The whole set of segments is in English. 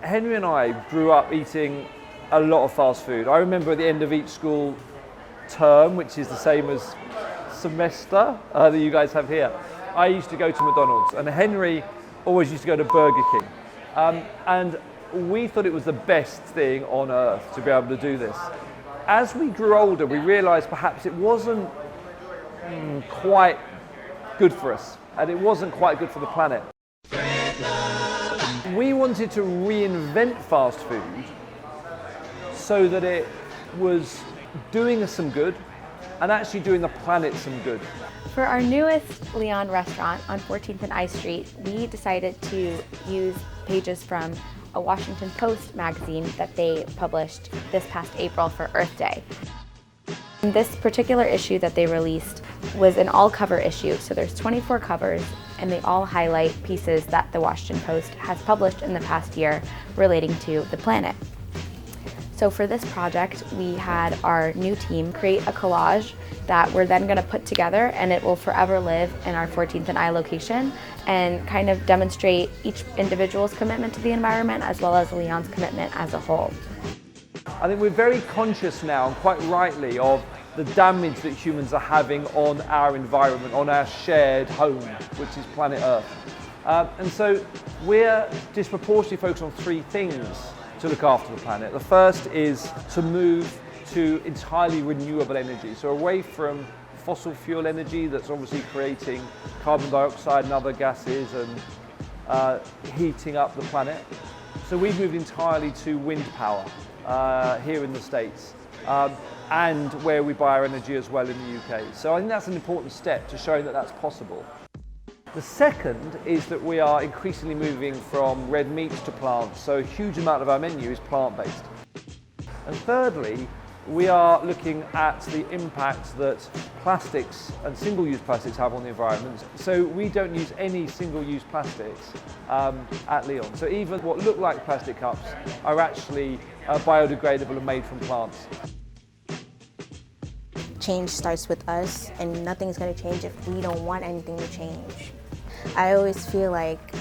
Henry and I grew up eating a lot of fast food. I remember at the end of each school term, which is the same as semester that you guys have here, I used to go to McDonald's, and Henry always used to go to Burger King. And we thought it was the best thing on earth to be able to do this. As we grew older, we realized perhaps it wasn't quite good for us, and it wasn't quite good for the planet. We wanted to reinvent fast food so that it was doing us some good and actually doing the planet some good. For our newest Leon restaurant on 14th and I Street, we decided to use pages from a Washington Post magazine that they published this past April for Earth Day. This particular issue that they released was an all-cover issue, so there's 24 covers, and they all highlight pieces that the Washington Post has published in the past year relating to the planet. So for this project, we had our new team create a collage that we're then going to put together, and it will forever live in our 14th and I location and kind of demonstrate each individual's commitment to the environment as well as Leon's commitment as a whole. I think we're very conscious now, and quite rightly, of the damage that humans are having on our environment, on our shared home, which is planet Earth. And so we're disproportionately focused on three things to look after the planet. The first is to move to entirely renewable energy, so away from fossil fuel energy that's obviously creating carbon dioxide and other gases and heating up the planet. So we've moved entirely to wind power here in the States, and where we buy our energy as well in the UK. So I think that's an important step to showing that that's possible. The second is that we are increasingly moving from red meats to plants, so a huge amount of our menu is plant-based. And thirdly, we are looking at the impact that plastics and single-use plastics have on the environment. So we don't use any single-use plastics at Leon. So even what look like plastic cups are actually biodegradable and made from plants. Change starts with us, and nothing's going to change if we don't want anything to change. I always feel like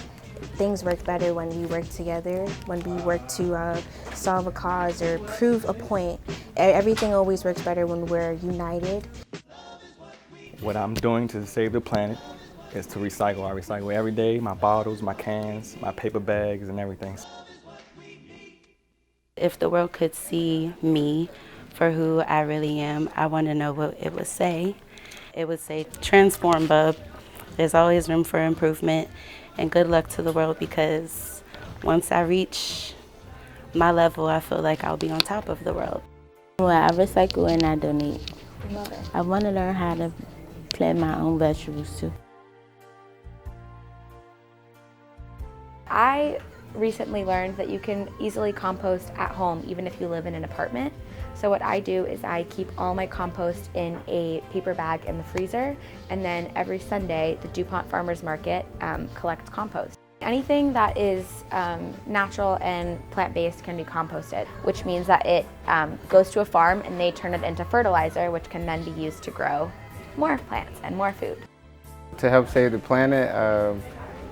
things work better when we work together, when we work to solve a cause or prove a point. Everything always works better when we're united. What I'm doing to save the planet is to recycle. I recycle every day, my bottles, my cans, my paper bags, and everything. If the world could see me for who I really am, I want to know what it would say. It would say, transform, bub. There's always room for improvement, and good luck to the world, because once I reach my level, I feel like I'll be on top of the world. Well, I recycle and I donate. I want to learn how to plant my own vegetables too. I recently learned that you can easily compost at home even if you live in an apartment. So what I do is I keep all my compost in a paper bag in the freezer, and then every Sunday the DuPont Farmers Market collects compost. Anything that is natural and plant-based can be composted, which means that it goes to a farm and they turn it into fertilizer, which can then be used to grow more plants and more food. To help save the planet,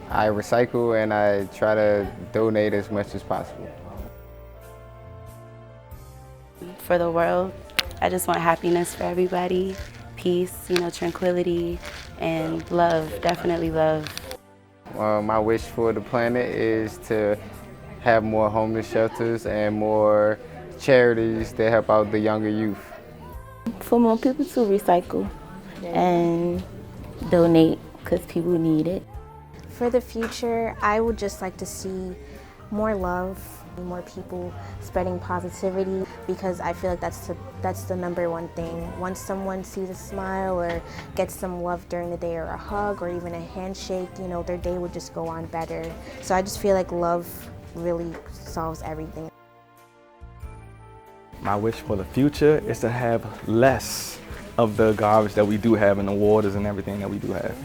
I recycle and I try to donate as much as possible. For the world, I just want happiness for everybody, peace, tranquility, and love, definitely love. My wish for the planet is to have more homeless shelters and more charities that help out the younger youth. For more people to recycle and donate, because people need it. For the future, I would just like to see more love, more people spreading positivity, because I feel like that's the number one thing. Once someone sees a smile or gets some love during the day, or a hug or even a handshake, their day would just go on better. So I just feel like love really solves everything. My wish for the future is to have less of the garbage that we do have in the waters and everything that we do have.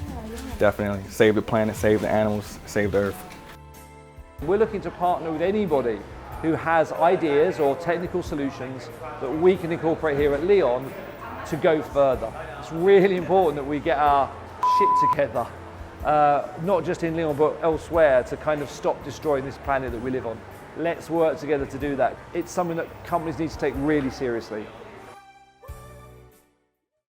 Definitely save the planet, save the animals, save the earth. We're looking to partner with anybody who has ideas or technical solutions that we can incorporate here at Leon to go further. It's really important that we get our shit together, not just in Leon but elsewhere, to kind of stop destroying this planet that we live on. Let's work together to do that. It's something that companies need to take really seriously.